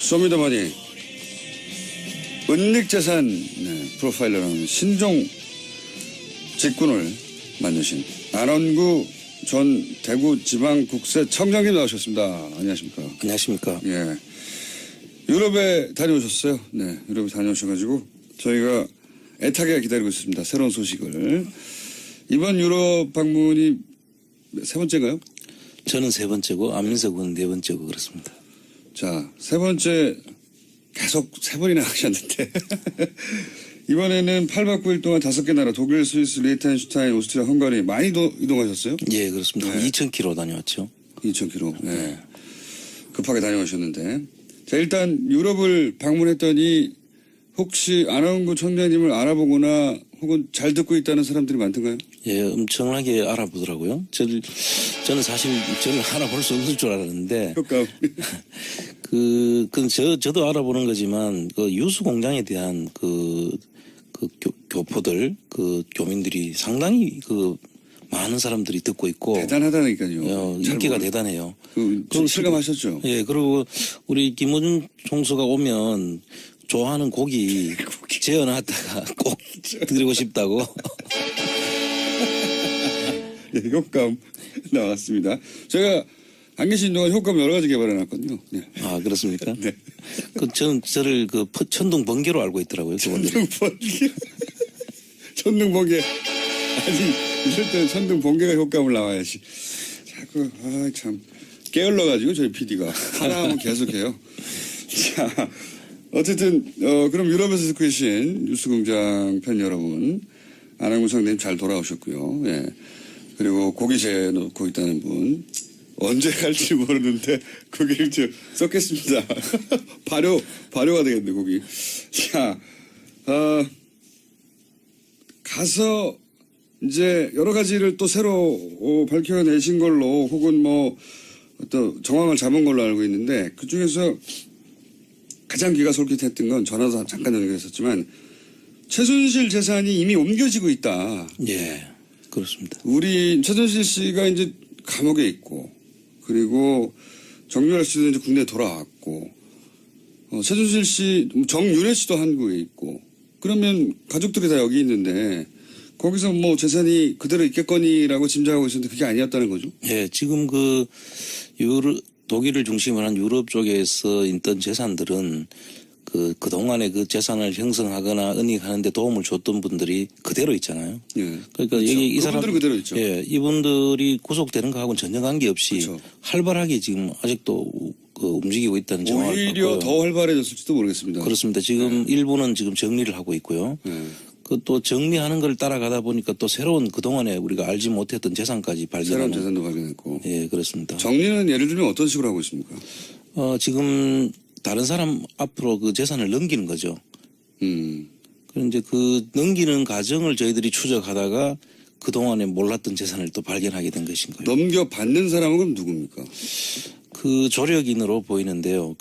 쇼미더머니 은닉재산 프로파일러라는 신종 직군을 만드신 안원구 전 대구지방국세청장님 나오셨습니다. 안녕하십니까? 안녕하십니까? 예. 유럽에 다녀오셨어요. 네, 유럽에 다녀오셔가지고 저희가 애타게 기다리고 있습니다. 새로운 소식을. 이번 유럽 방문이 세 번째인가요? 저는 세 번째고 안민석 군은 네 번째고 그렇습니다. 자, 세 번째 계속 세 번이나 하셨는데 이번에는 8박 9일 동안 5개 나라 독일, 스위스, 리echtenstein, 오스트리아, 헝가리 많이 이동하셨어요? 예, 그렇습니다. 네. 한 2,000km 다녀왔죠. 2,000km. 네. 급하게 다녀오셨는데. 자, 일단 유럽을 방문했더니 혹시 안원구 청장님을 알아보거나 혹은 잘 듣고 있다는 사람들이 많던가요? 예, 엄청나게 알아보더라고요. 저는 사실 저를 알아볼 수 없을 줄 알았는데 저도 알아보는 거지만 그 유수 공장에 대한 교포들 교민들이 상당히 많은 사람들이 듣고 있고 대단하다니까요. 인기가 대단해요. 실감하셨죠? 예, 그리고 우리 김원준 총수가 오면 좋아하는 고기 재어놨다가 꼭 드리고 싶다고. 예, 효과음 나왔습니다. 제가 안 계신 동안 효과음 여러 가지 개발해놨거든요. 네. 아, 그렇습니까? 네. 저를 천둥 번개로 알고 있더라고요. 천둥 번개. 천둥 번개. 아니, 이럴 때는 천둥 번개가 효과음을 나와야지. 자꾸, 참. 게을러가지고 저희 PD가. 하나 하면 계속해요. 자, 어쨌든, 그럼 유럽에서 듣고 계신 뉴스공장 팬 여러분, 안원구 청장님 잘 돌아오셨고요. 예. 그리고 고기 재놓고 있다는 분, 언제 갈지 모르는데 고기를 좀 썩겠습니다. 발효가 되겠네, 고기. 자, 가서 이제 여러 가지를 또 새로 밝혀내신 걸로 혹은 또 정황을 잡은 걸로 알고 있는데 그 중에서 가장 귀가 솔깃했던 건 전화도 잠깐 연결했었지만 최순실 재산이 이미 옮겨지고 있다. 예, 그렇습니다. 우리 최순실 씨가 이제 감옥에 있고 그리고 정유라 씨도 이제 국내에 돌아왔고 최순실 씨, 정유래 씨도 한국에 있고 그러면 가족들이 다 여기 있는데 거기서 재산이 그대로 있겠거니라고 짐작하고 있었는데 그게 아니었다는 거죠? 예, 지금 독일을 중심으로 한 유럽 쪽에서 있던 재산들은 그동안에 그 재산을 형성하거나 은닉하는데 도움을 줬던 분들이 그대로 있잖아요. 예. 그러니까 그렇죠. 여기 이 사람. 그분들은 그대로 있죠. 예, 이분들이 구속되는 거하고는 전혀 관계없이 그렇죠. 활발하게 지금 아직도 움직이고 있다는 정황을 오히려 봤고요. 더 활발해졌을지도 모르겠습니다. 그렇습니다. 지금 일부는 지금 정리를 하고 있고요. 또 정리하는 걸 따라가다 보니까 또 새로운 그동안에 우리가 알지 못했던 재산까지 발견하는. 새로운 재산도 발견했고. 예, 그렇습니다. 정리는 예를 들면 어떤 식으로 하고 있습니까? 지금 다른 사람 앞으로 그 재산을 넘기는 거죠. 그런데 넘기는 과정을 저희들이 추적하다가 그동안에 몰랐던 재산을 또 발견하게 된 것인 거예요. 넘겨받는 사람은 그럼 누굽니까? 조력인으로 보이는데요.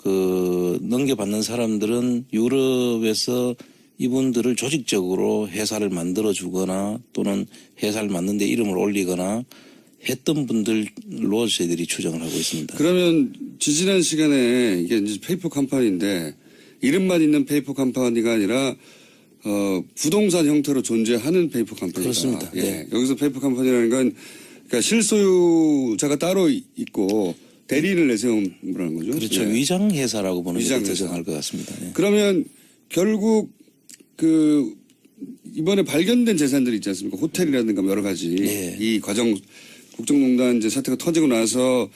넘겨받는 사람들은 유럽에서 이분들을 조직적으로 회사를 만들어주거나 또는 회사를 만드는 데 이름을 올리거나 했던 분들로 저희들이 추정을 하고 있습니다. 그러면 지지난 시간에 이게 이제 페이퍼 컴퍼니인데 이름만 있는 페이퍼 컴퍼니가 아니라 부동산 형태로 존재하는 페이퍼 컴퍼니가. 그렇습니다. 예. 네. 여기서 페이퍼 컴퍼니라는 건 그러니까 실소유자가 따로 있고 대리인을 내세우는 거죠. 그렇죠. 예. 위장회사라고 보는 게 더 위장회사. 정할 것 같습니다. 예. 그러면 결국 이번에 발견된 재산들이 있지 않습니까? 호텔이라든가 여러 가지. 네. 이 과정 국정농단 이제 사태가 터지고 나서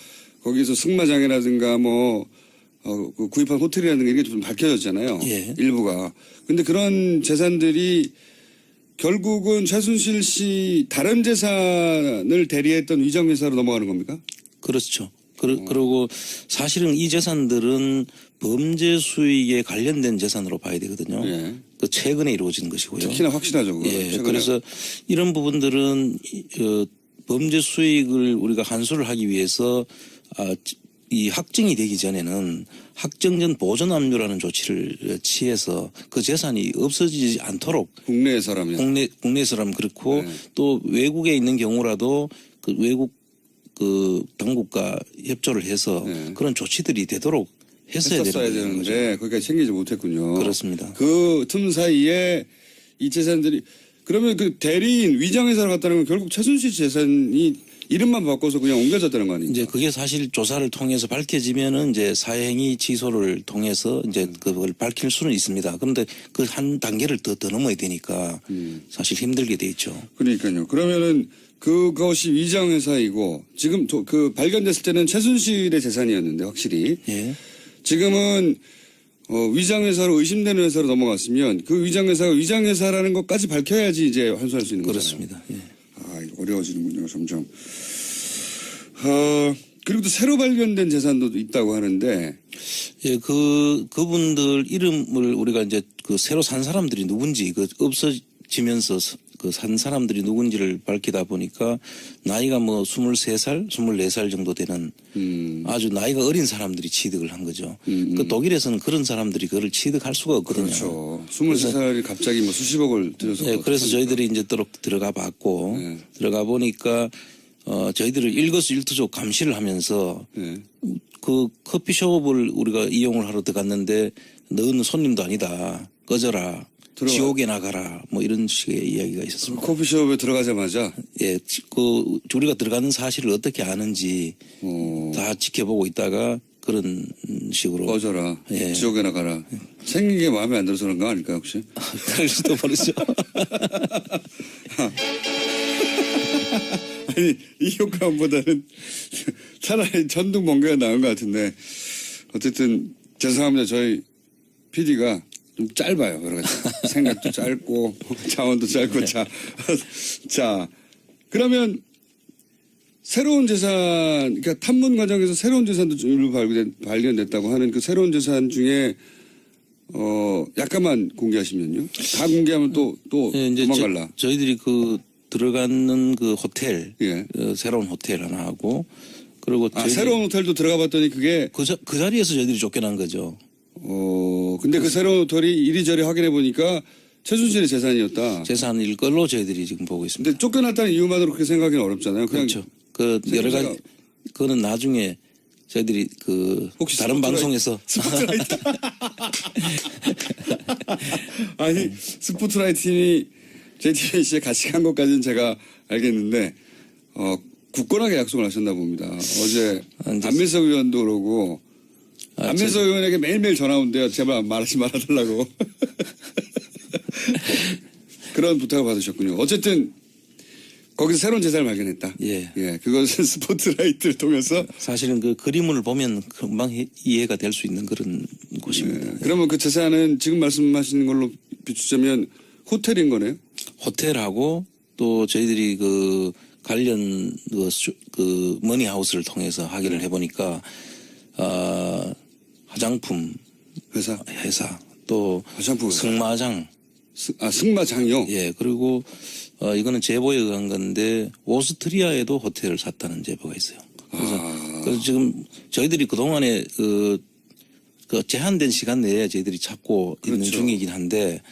거기서 승마장이라든가 구입한 호텔이라든가 이게 좀 밝혀졌잖아요. 예. 일부가. 근데 그런 재산들이 결국은 최순실 씨 다른 재산을 대리했던 위장회사로 넘어가는 겁니까? 그렇죠. 그리고 사실은 이 재산들은 범죄 수익에 관련된 재산으로 봐야 되거든요. 예. 최근에 이루어진 것이고요. 특히나 확실하죠. 그거. 예. 최근에. 그래서 이런 부분들은 범죄 수익을 우리가 환수를 하기 위해서 이 확정이 되기 전에는 확정 전 보존 압류라는 조치를 취해서 그 재산이 없어지지 않도록 국내 사람이 국내에서라면 그렇고 네. 또 외국에 있는 경우라도 외국 당국과 협조를 해서 네. 그런 조치들이 되도록 했어야 되는 거죠. 되는데 거기까지 챙기지 못했군요. 그렇습니다. 그 틈 사이에 이 재산들이 그러면 그 대리인 위장회사를 갔다는 건 결국 최순실 재산이 이름만 바꿔서 그냥 옮겨졌다는 거 아닙니까? 이제 그게 사실 조사를 통해서 밝혀지면은 이제 사행위 취소를 통해서 이제 그걸 밝힐 수는 있습니다. 그런데 그 한 단계를 더 넘어야 되니까 사실 힘들게 돼 있죠. 그러니까요. 그러면은 그것이 위장회사이고 지금 그 발견됐을 때는 최순실의 재산이었는데 확실히 예. 지금은 위장회사로 의심되는 회사로 넘어갔으면 그 위장회사가 위장회사라는 것까지 밝혀야지 이제 환수할 수 있는 거잖아요. 그렇습니다. 예. 이거 어려워지는군요, 점점. 그리고 또 새로 발견된 재산도 있다고 하는데. 예, 그분들 이름을 우리가 이제 그 새로 산 사람들이 누군지 그 없어지면서 그 산 사람들이 누군지를 밝히다 보니까 나이가 뭐 23살, 24살 정도 되는 아주 나이가 어린 사람들이 취득을 한 거죠. 그 독일에서는 그런 사람들이 그걸 취득할 수가 없거든요. 그렇죠. 23살이 갑자기 뭐 수십억을 들여서. 네, 그래서 저희들이 이제 들어가 봤고 네. 들어가 보니까 저희들을 일거수일투족 감시를 하면서 네. 그 커피숍을 우리가 이용을 하러 들어갔는데 너는 손님도 아니다. 꺼져라. 지옥에 나가라. 뭐 이런 식의 이야기가 있었습니다. 커피숍에 들어가자마자. 예, 그 우리가 들어가는 사실을 어떻게 아는지 다 지켜보고 있다가 그런 식으로 꺼져라. 예. 지옥에 나가라. 생긴 게 마음에 안 들어서 그런 거 아닐까요, 혹시? 그럴 수도 모르죠. 아니, 이 효과보다는 차라리 전등 번개가 나은 것 같은데 어쨌든 죄송합니다. 저희 PD가 좀 짧아요. 여러 가지. 생각도 짧고 자원도 짧고 자 그러면 새로운 재산 그러니까 탐문 과정에서 새로운 재산도 일부 발견됐다고 하는 그 새로운 재산 중에 약간만 공개하시면요. 다 공개하면 또 예, 이제 도망갈라. 저희들이 그 들어가는 그 호텔 예. 새로운 호텔 하나 하고 그리고 새로운 호텔도 들어가 봤더니 그게 그 자리에서 저희들이 쫓겨난 거죠. 근데 그 새로운 호텔이 이리저리 확인해 보니까 최순실의 재산이었다. 재산일 걸로 저희들이 지금 보고 있습니다. 근데 쫓겨났다는 이유만으로 그렇게 생각하기는 어렵잖아요. 그냥 그렇죠. 그 여러 가지 그거는 나중에 저희들이 그 혹시 다른 방송에서 스포트라이트 아니 스포트라이트님이 JTBC에 같이 간 것까지는 제가 알겠는데 굳건하게 약속을 하셨나 봅니다. 어제 안민석 의원도 그러고 안민석 의원에게 매일매일 전화 온대요. 제발 말하지 말아달라고. 그런 부탁을 받으셨군요. 어쨌든 거기서 새로운 재산을 발견했다. 예. 그것은 스포트라이트를 통해서 사실은 그 그림을 보면 금방 이해가 될 수 있는 그런 곳입니다. 그러면 그 재산은 지금 말씀하시는 걸로 비추자면 호텔인 거네요? 호텔하고 또 저희들이 그 관련 그 머니하우스를 통해서 확인을 해보니까 화장품 회사 또 화장품 회사. 승마장 승마장이요? 예, 그리고 이거는 제보에 의한 건데 오스트리아에도 호텔을 샀다는 제보가 있어요. 그래서 지금 저희들이 그동안에 그 제한된 시간 내에 저희들이 찾고 있는 중이긴 한데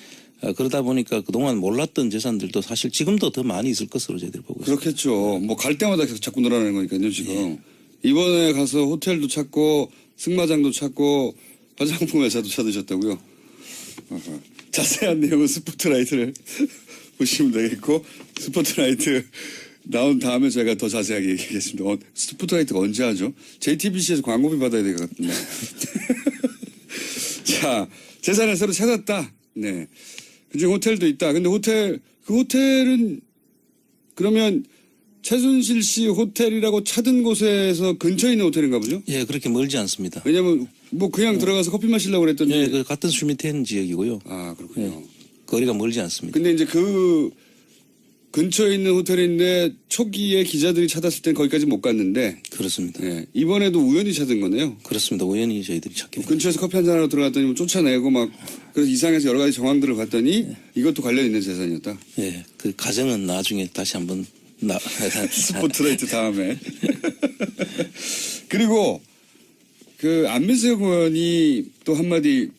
그러다 보니까 그동안 몰랐던 재산들도 사실 지금도 더 많이 있을 것으로 저희들이 보고 있습니다. 그렇겠죠. 뭐 갈 때마다 계속 자꾸 늘어나는 거니까요, 지금. 이번에 가서 호텔도 찾고 승마장도 찾고 화장품 회사도 찾으셨다고요? 자세한 내용은 스포트라이트를 보시면 되겠고 스포트라이트 나온 다음에 제가 더 자세하게 얘기하겠습니다. 스포트라이트가 언제 하죠? JTBC에서 광고비 받아야 될 것 같은데. 자, 재산을 새로 찾았다. 네. 그중에 호텔도 있다. 근데 그 호텔은 그러면 최순실 씨 호텔이라고 찾은 곳에서 근처에 있는 호텔인가 보죠? 예, 그렇게 멀지 않습니다. 왜냐면 뭐 그냥 들어가서 커피 마시려고 그랬더니. 예, 그 같은 슈미텐 지역이고요. 아, 그렇군요. 예, 거리가 멀지 않습니다. 근데 이제 그 근처에 있는 호텔인데 초기에 기자들이 찾았을 땐 거기까지 못 갔는데. 그렇습니다. 예, 이번에도 우연히 찾은 거네요. 그렇습니다. 우연히 저희들이 찾게 근처에서 커피 한잔하러 들어갔더니 뭐 쫓아내고 막 그래서 이상해서 여러 가지 정황들을 봤더니 이것도 관련 있는 재산이었다. 예, 그 가정은 나중에 다시 한번 스포트라이트 다음에. 그리고 그 안민석 의원이 또 한마디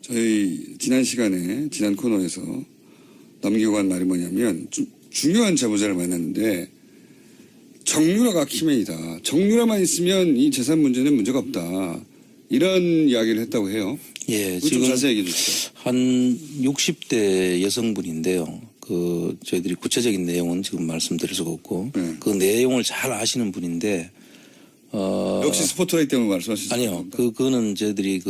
저희 지난 코너에서 넘기고 간 말이 뭐냐면 중요한 제보자를 만났는데 정유라가 키맨이다. 정유라만 있으면 이 재산 문제는 문제가 없다. 이런 이야기를 했다고 해요. 예, 좀 지금 자세히 얘기해 주시죠. 한 60대 여성분인데요. 저희들이 구체적인 내용은 지금 말씀드릴 수가 없고 네. 그 내용을 잘 아시는 분인데 역시 스포트라이트 때문에 말씀하시죠. 아니요. 그거는 저희들이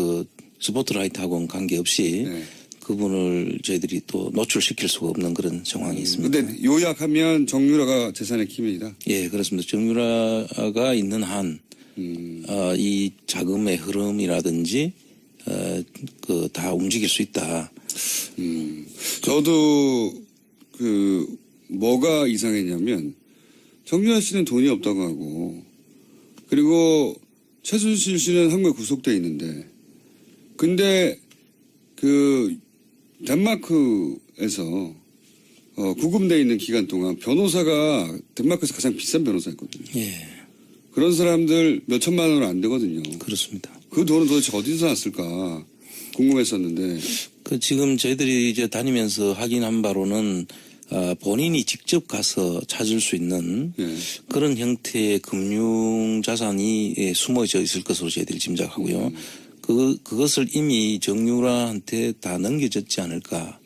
스포트라이트하고는 관계없이 네. 그분을 저희들이 또 노출시킬 수가 없는 그런 상황이 있습니다. 근데 요약하면 정유라가 재산의 키맨이다. 예, 그렇습니다. 정유라가 있는 한 이 자금의 흐름이라든지 다 움직일 수 있다. 저도 뭐가 이상했냐면 정유라 씨는 돈이 없다고 하고 그리고 최순실 씨는 한국에 구속돼 있는데 근데 덴마크에서 구금돼 있는 기간 동안 변호사가 덴마크에서 가장 비싼 변호사였거든요. 예, 그런 사람들 몇 천만 원은 안 되거든요. 그렇습니다. 그 돈은 도대체 어디서 났을까 궁금했었는데 지금 저희들이 이제 다니면서 확인한 바로는 본인이 직접 가서 찾을 수 있는 예. 그런 형태의 금융 자산이 숨어져 있을 것으로 저희들이 짐작하고요. 그것을 이미 정유라한테 다 넘겨졌지 않을까.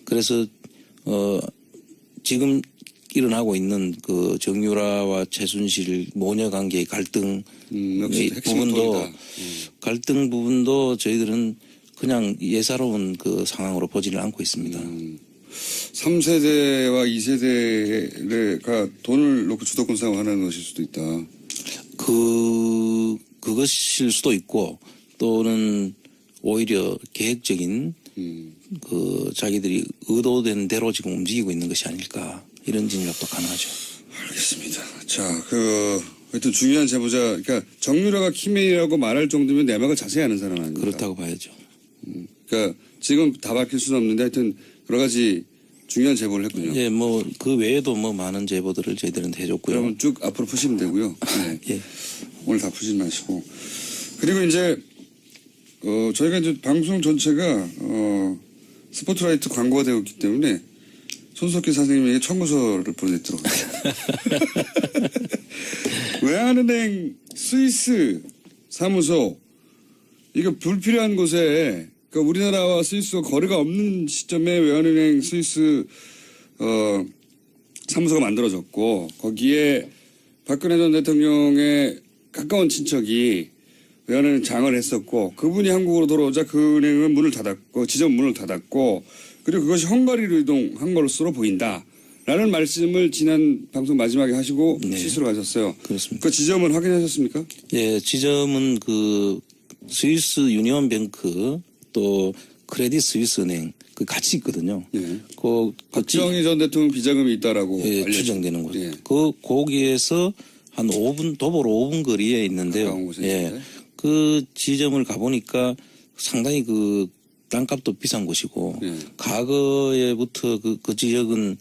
그래서 지금 일어나고 있는 정유라와 최순실 모녀 관계의 갈등 역시 핵심은 돈이다. 갈등 부분도 저희들은 그냥 예사로운 상황으로 보지를 않고 있습니다. 3세대와 2세대가 돈을 놓고 주도권 싸움하는 것일 수도 있다. 그것일 수도 있고 또는 오히려 계획적인 자기들이 의도된 대로 지금 움직이고 있는 것이 아닐까 이런 진술도 가능하죠. 알겠습니다. 자, 하여튼 중요한 제보자, 그러니까 정유라가 키맨이라고 말할 정도면 내막을 자세히 아는 사람 아닙니까? 그렇다고 봐야죠. 그러니까 지금 다 밝힐 수는 없는데 하여튼 여러 가지 중요한 제보를 했군요. 예, 그 외에도 많은 제보들을 저희들은 해줬고요. 그러면 쭉 앞으로 푸시면 되고요. 네. 예. 오늘 다 푸지 마시고. 그리고 이제, 저희가 이제 방송 전체가, 스포트라이트 광고가 되어 있기 때문에 손석희 선생님에게 청구서를 보내도록 하겠습니다. 외환은행 스위스 사무소, 이거 불필요한 곳에, 그러니까 우리나라와 스위스가 거래가 없는 시점에 외환은행 스위스, 사무소가 만들어졌고, 거기에 박근혜 전 대통령의 가까운 친척이 외환은행 장을 했었고, 그분이 한국으로 돌아오자 그 은행은 문을 닫았고, 지점 문을 닫았고, 그리고 그것이 헝가리로 이동한 것으로 보인다. 라는 말씀을 지난 방송 마지막에 하시고 네. 시스로 가셨어요. 그렇습니다. 그 지점은 확인하셨습니까? 예, 지점은 스위스 유니온뱅크 또 크레딧 스위스 은행 같이 있거든요. 예. 박정희 전 대통령 비자금이 있다라고 추정되는 곳. 예. 거기에서 한 5분 도보로 5분 거리에 있는데요. 가까운 곳에 예. 있는데. 그 지점을 가보니까 상당히 땅값도 비싼 곳이고 예. 과거에부터 그 지역은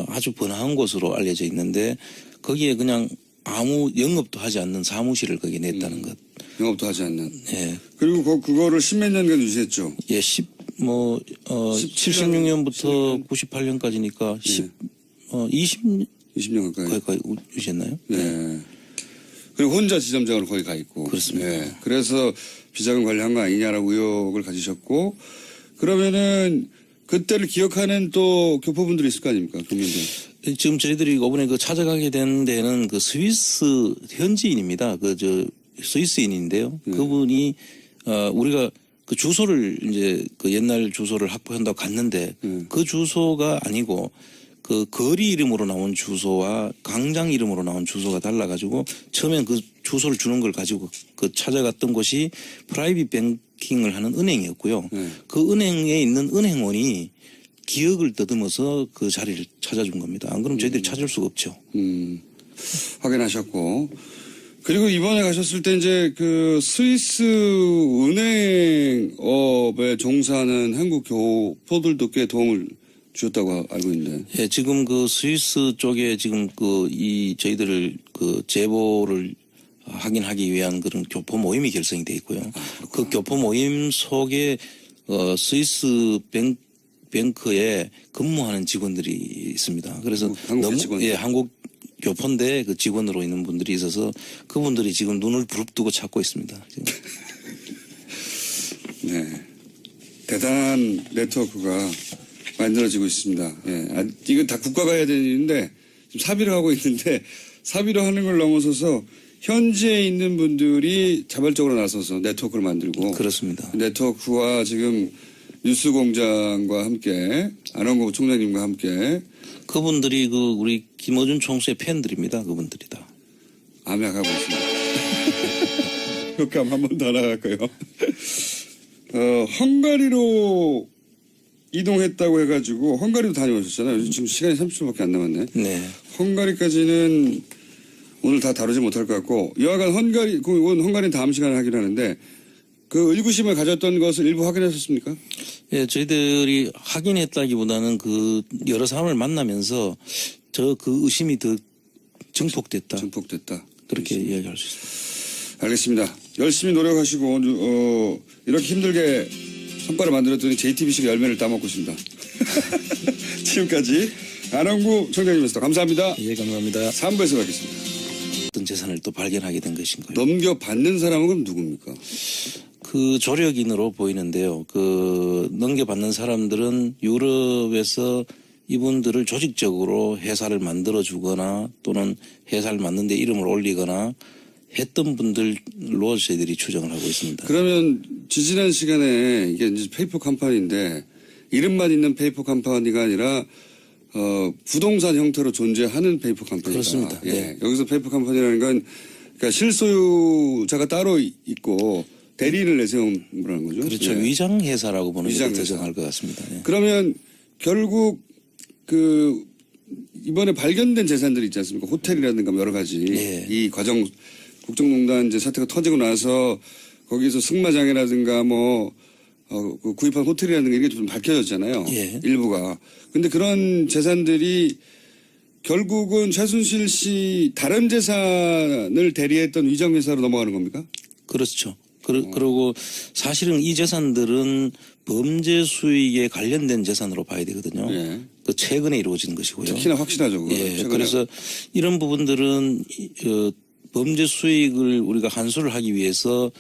아주 번화한 곳으로 알려져 있는데 거기에 그냥 아무 영업도 하지 않는 사무실을 거기에 냈다는 것. 영업도 하지 않는. 예. 그리고 그거를 10몇 년간 유지했죠. 예, 76년부터 98년까지니까 20년 가까이. 거기까지 유지했나요? 네. 그리고 혼자 지점장으로 거기 가 있고. 그렇습니다. 네. 그래서 비자금 관리한 거 아니냐라고 의혹을 가지셨고, 그러면은 그때를 기억하는 또 교포분들이 있을 거 아닙니까? 국민들. 지금 저희들이 이번에 찾아가게 된 데는 스위스 현지인입니다. 스위스인인데요. 그분이 우리가 주소를 이제 옛날 주소를 확보한다고 갔는데 그 주소가 아니고 거리 이름으로 나온 주소와 광장 이름으로 나온 주소가 달라가지고 처음엔 그 주소를 주는 걸 가지고 찾아갔던 곳이 프라이빗 뱅킹을 하는 은행이었고요. 그 은행에 있는 은행원이 기억을 더듬어서 그 자리를 찾아준 겁니다. 안 그러면 저희들이 찾을 수가 없죠. 확인하셨고. 그리고 이번에 가셨을 때 이제 스위스 은행업에 종사하는 한국 교포들도 꽤 도움을 주셨다고 알고 있는데. 예, 지금 스위스 쪽에 지금 저희들을 제보를 확인하기 위한 그런 교포 모임이 결성이 돼 있고요. 그 교포 모임 속에 스위스 뱅크에 근무하는 직원들이 있습니다. 그래서 한국 직원들. 예, 한국 교포인데 직원으로 있는 분들이 있어서 그분들이 지금 눈을 부릅뜨고 찾고 있습니다. 네. 대단한 네트워크가 만들어지고 있습니다. 예. 이건 다 국가가 해야 되는 일인데 지금 사비로 하고 있는데 사비로 하는 걸 넘어서서 현지에 있는 분들이 자발적으로 나서서 네트워크를 만들고 그렇습니다. 네트워크와 지금 뉴스공장과 함께 안원구 총장님과 함께 그분들이 그 우리 김어준 총수의 팬들입니다. 그분들이 다. 암약하고 있습니다. 효과음 한 번 더 나갈까요? 헝가리로 이동했다고 해가지고 헝가리도 다녀오셨잖아요. 지금 시간이 30분밖에 안 남았네. 네. 헝가리까지는 오늘 다 다루지 못할 것 같고 여하간 헝가리는 다음 시간에 하기로 하는데 그 의구심을 가졌던 것을 일부 확인하셨습니까? 예, 저희들이 확인했다기보다는 그 여러 사람을 만나면서 그 의심이 더 증폭됐다. 그렇게 이야기할 수 있습니다. 알겠습니다. 열심히 노력하시고 이렇게 힘들게 성과를 만들었더니 JTBC가 열매를 따먹고 있습니다. 지금까지 안원구 총장님이었습니다. 감사합니다. 예, 감사합니다. 3부에서 뵙겠습니다. 어떤 재산을 또 발견하게 된 것인가요? 넘겨받는 사람은 그럼 누굽니까? 그 조력인으로 보이는데요. 그 넘겨받는 사람들은 유럽에서 이분들을 조직적으로 회사를 만들어주거나 또는 회사를 만드는 데 이름을 올리거나 했던 분들로 저희들이 추정을 하고 있습니다. 그러면 지지난 시간에 이게 이제 페이퍼 컴퍼니인데 이름만 있는 페이퍼 컴퍼니가 아니라 부동산 형태로 존재하는 페이퍼 컴퍼니다. 그렇습니다. 예. 네. 여기서 페이퍼 컴퍼니라는 건 그러니까 실소유자가 따로 있고 대리인을 내세운 거라는 거죠. 그렇죠. 예. 위장회사라고 보는 게 위장회사. 더 정할 것 같습니다. 예. 그러면 결국 그 이번에 발견된 재산들이 있지 않습니까? 호텔이라든가 여러 가지 예. 이 과정 국정농단 이제 사태가 터지고 나서 거기서 승마장이라든가 그 구입한 호텔이라든가 이게 좀 밝혀졌잖아요. 예. 일부가. 근데 그런 재산들이 결국은 최순실 씨 다른 재산을 대리했던 위정회사로 넘어가는 겁니까? 그렇죠. 그리고 사실은 이 재산들은 범죄 수익에 관련된 재산으로 봐야 되거든요. 예. 그 최근에 이루어진 것이고요. 특히나 확실하죠. 그거. 예. 최근에. 그래서 이런 부분들은 범죄 수익을 우리가 환수를 하기 위해서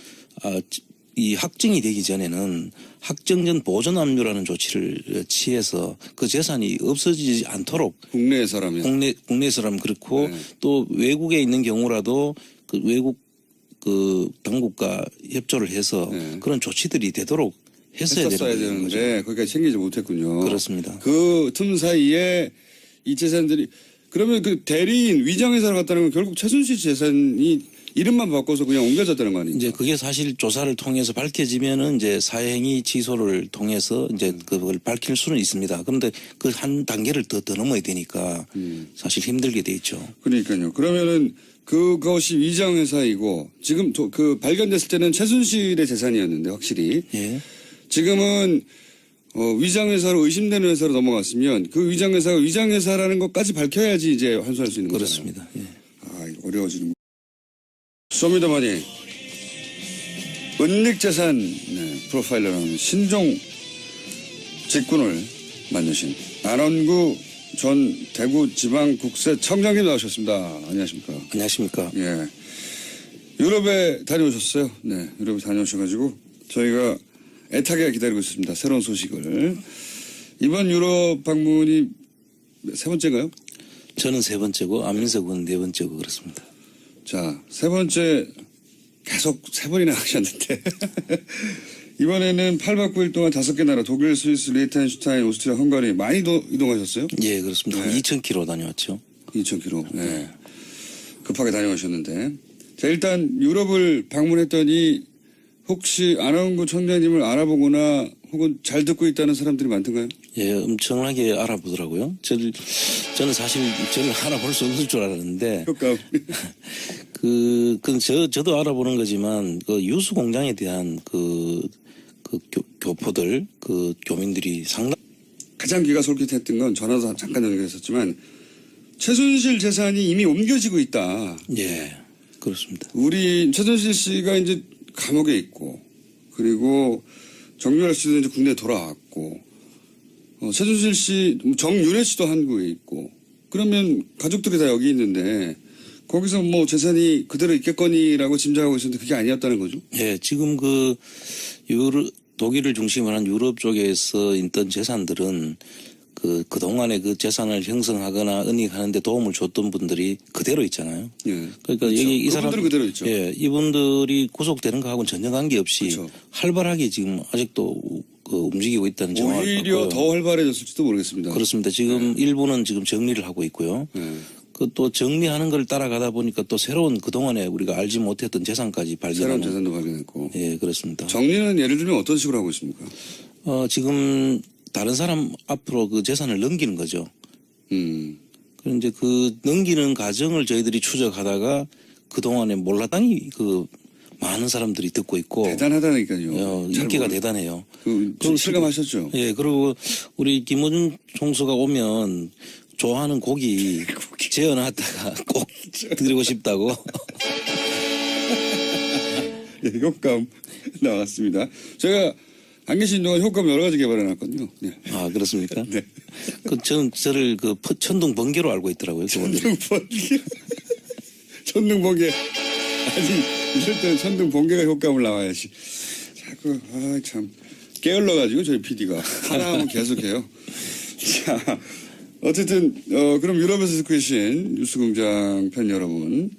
이 확정이 되기 전에는 확정전 보존 압류라는 조치를 취해서 그 재산이 없어지지 않도록 국내에서라면 국내에서라면 그렇고 네. 또 외국에 있는 경우라도 그 외국 그 당국과 협조를 해서 네. 그런 조치들이 되도록 했어야 되는 거죠. 되는데 거기까지 챙기지 못했군요. 그렇습니다. 그 틈 사이에 이 재산들이 그러면 그 대리인 위장회사를 갔다는 건 결국 최순실 재산이 이름만 바꿔서 그냥 옮겨졌다는 거 아닙니까? 이제 그게 사실 조사를 통해서 밝혀지면은 이제 사행위 취소를 통해서 이제 그걸 밝힐 수는 있습니다. 그런데 그 한 단계를 더 넘어야 되니까 사실 힘들게 돼 있죠. 그러니까요. 그러면은 그것이 위장회사이고 지금 그 발견됐을 때는 최순실의 재산이었는데 확실히 예. 지금은 위장회사로 의심되는 회사로 넘어갔으면 그 위장회사가 위장회사라는 것까지 밝혀야지 이제 환수할 수 있는 거잖아요. 그렇습니다. 예. 이거 어려워지는. 쇼미더머니 은닉재산 프로파일러라는 신종 직군을 만드신 안원구 전 대구지방국세청장님 나오셨습니다. 안녕하십니까? 안녕하십니까? 예. 유럽에 다녀오셨어요. 네, 유럽에 다녀오셔가지고 저희가 애타게 기다리고 있습니다. 새로운 소식을. 이번 유럽 방문이 세 번째인가요? 저는 세 번째고 안민석은 네 번째고 그렇습니다. 자, 세 번째 계속 세 번이나 하셨는데 이번에는 8박 9일 동안 5개 나라 독일, 스위스, 리echtenstein, 오스트리아, 헝가리 많이 이동하셨어요? 예, 그렇습니다. 한 2,000km 다녀왔죠. 2,000km. 네. 급하게 다녀오셨는데. 자, 일단 유럽을 방문했더니 혹시 안원구 총장님을 알아보거나 혹은 잘 듣고 있다는 사람들이 많던가요? 예, 엄청나게 알아보더라고요. 저는 사실 저를 알아볼 수 없을 줄 알았는데. 효과. 저도 알아보는 거지만 그 유수 공장에 대한 교포들, 교민들이 가장 귀가 솔깃했던 건 전화도 잠깐 연결했었지만 최순실 재산이 이미 옮겨지고 있다. 예, 그렇습니다. 우리 최순실 씨가 이제 감옥에 있고 그리고 정유라 씨도 이제 국내에 돌아왔고 최순실 씨, 정윤혜 씨도 한국에 있고 그러면 가족들이 다 여기 있는데 거기서 뭐 재산이 그대로 있겠거니라고 짐작하고 있었는데 그게 아니었다는 거죠? 예, 지금 독일을 중심으로 한 유럽 쪽에서 있던 재산들은 그동안에 그 재산을 형성하거나 은닉하는데 도움을 줬던 분들이 그대로 있잖아요. 예. 그러니까 그렇죠. 여기 이 사람 그분들은 그대로 있죠. 예, 이분들이 구속되는 거하고는 전혀 관계없이 그렇죠. 활발하게 지금 아직도 움직이고 있다는 정황을 오히려 봤고요. 더 활발해졌을지도 모르겠습니다. 그렇습니다. 지금 일부는 지금 정리를 하고 있고요. 네. 그 또 정리하는 걸 따라가다 보니까 또 새로운 그동안에 우리가 알지 못했던 재산까지 새로운 발견하는. 재산도 발견했고. 예, 그렇습니다. 정리는 예를 들면 어떤 식으로 하고 있습니까? 지금 다른 사람 앞으로 그 재산을 넘기는 거죠. 그럼 이제 그 넘기는 과정을 저희들이 추적하다가 그동안에 몰랐다니 많은 사람들이 듣고 있고. 대단하다니까요. 잘 인기가 모르- 대단해요. 좀 실감하셨죠? 예, 그리고 우리 김호준 총수가 오면 좋아하는 고기 재어놨다가 꼭 드리고 싶다고. 예, 효감 나왔습니다. 제가 안 계신 동안 효감 여러 가지 개발해놨거든요. 네. 아, 그렇습니까? 네. 저를 천둥 번개로 알고 있더라고요. 그분들이. 천둥번개. 천둥번개. 아니, 이럴 때는 천둥번개가 효과음을 나와야지. 자꾸, 참. 게을러가지고 저희 PD가. 하나 하면 계속해요. 자, 어쨌든, 그럼 유럽에서 듣고 계신 뉴스공장 편 여러분.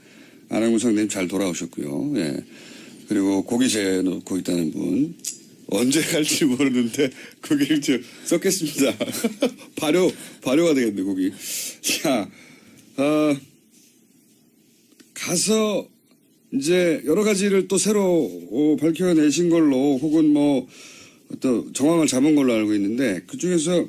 안학문 상대님 잘 돌아오셨고요. 예. 그리고 고기 재놓고 있다는 분. 언제 갈지 모르는데 고기를 좀 썩겠습니다. 발효가 되겠네, 고기. 자, 가서 이제 여러 가지를 또 새로 밝혀내신 걸로 혹은 뭐 또 정황을 잡은 걸로 알고 있는데 그 중에서